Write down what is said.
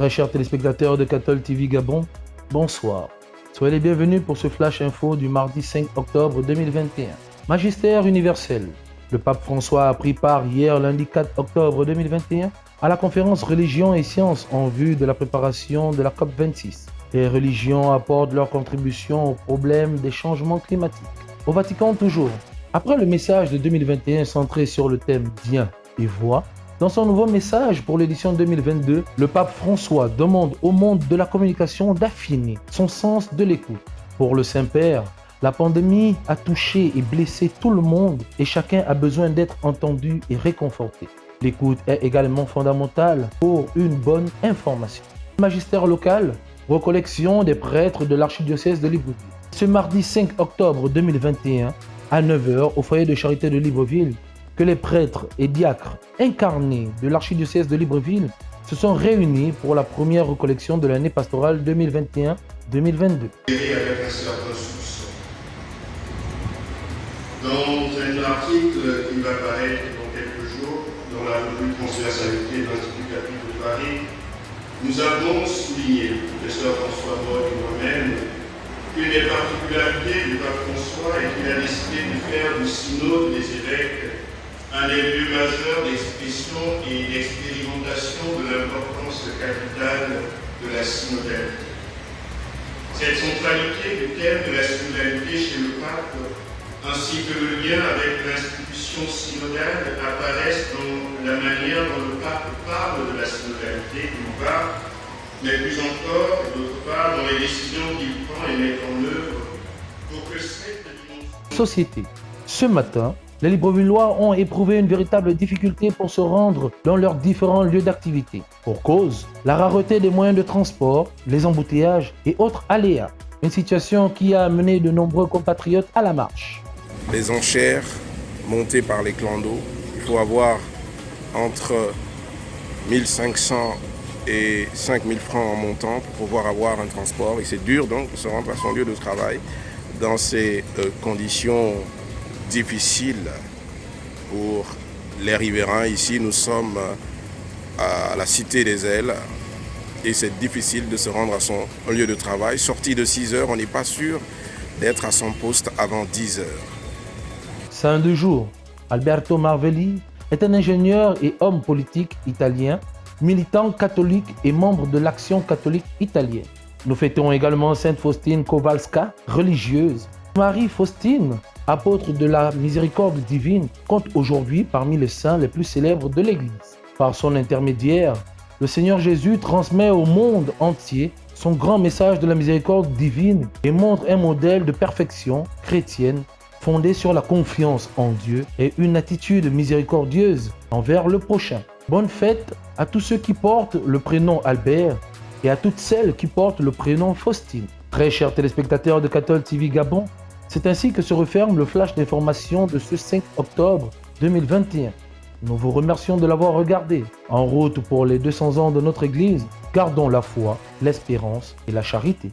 Très chers téléspectateurs de Cathol TV Gabon, bonsoir. Soyez les bienvenus pour ce flash info du mardi 5 octobre 2021. Magistère universel. Le pape François a pris part hier lundi 4 octobre 2021 à la conférence Religion et Sciences en vue de la préparation de la COP26. Les religions apportent leur contribution au problème des changements climatiques. Au Vatican toujours. Après le message de 2021 centré sur le thème Bien et Voix, dans son nouveau message pour l'édition 2022, le pape François demande au monde de la communication d'affiner son sens de l'écoute. Pour le Saint-Père, la pandémie a touché et blessé tout le monde et chacun a besoin d'être entendu et réconforté. L'écoute est également fondamentale pour une bonne information. Magistère local, recollection des prêtres de l'archidiocèse de Libreville. Ce mardi 5 octobre 2021, à 9h, au foyer de charité de Libreville, que les prêtres et diacres incarnés de l'archidiocèse de Libreville se sont réunis pour la première recollection de l'année pastorale 2021-2022. Avec un certain soupçon. Dans un article qui va paraître dans quelques jours dans la revue Transversalité de l'Institut catholique de Paris, nous avons souligné, le professeur François Boll et moi-même, qu'une des particularités du pape François est qu'il a décidé de faire du synode des évêques un des lieux majeurs d'expression et d'expérimentation de l'importance capitale de la synodalité. Cette centralité du thème de la synodalité chez le pape, ainsi que le lien avec l'institution synodale, apparaissent dans la manière dont le pape parle de la synodalité, d'une part, mais plus encore, d'autre part, dans les décisions qu'il prend et met en œuvre pour que cette dimension... Société. Ce matin, les Librevillois ont éprouvé une véritable difficulté pour se rendre dans leurs différents lieux d'activité. Pour cause, la rareté des moyens de transport, les embouteillages et autres aléas. Une situation qui a amené de nombreux compatriotes à la marche. Les enchères montées par les clandos, il faut avoir entre 1500 et 5000 francs en montant pour pouvoir avoir un transport. Et c'est dur donc de se rendre à son lieu de travail dans ces conditions difficiles pour les riverains. Ici, nous sommes à la Cité des Ailes et c'est difficile de se rendre à son lieu de travail. Sorti de 6 heures, on n'est pas sûr d'être à son poste avant 10 heures. Saint de jour, Alberto Marvelli est un ingénieur et homme politique italien, militant catholique et membre de l'Action catholique italienne. Nous fêtons également Sainte Faustine Kowalska, religieuse. Marie Faustine, apôtre de la miséricorde divine, compte aujourd'hui parmi les saints les plus célèbres de l'Église. Par son intermédiaire, le Seigneur Jésus transmet au monde entier son grand message de la miséricorde divine et montre un modèle de perfection chrétienne fondé sur la confiance en Dieu et une attitude miséricordieuse envers le prochain. Bonne fête à tous ceux qui portent le prénom Albert et à toutes celles qui portent le prénom Faustine. Très chers téléspectateurs de Cathol TV Gabon, c'est ainsi que se referme le flash d'information de ce 5 octobre 2021. Nous vous remercions de l'avoir regardé. En route pour les 200 ans de notre Église, gardons la foi, l'espérance et la charité.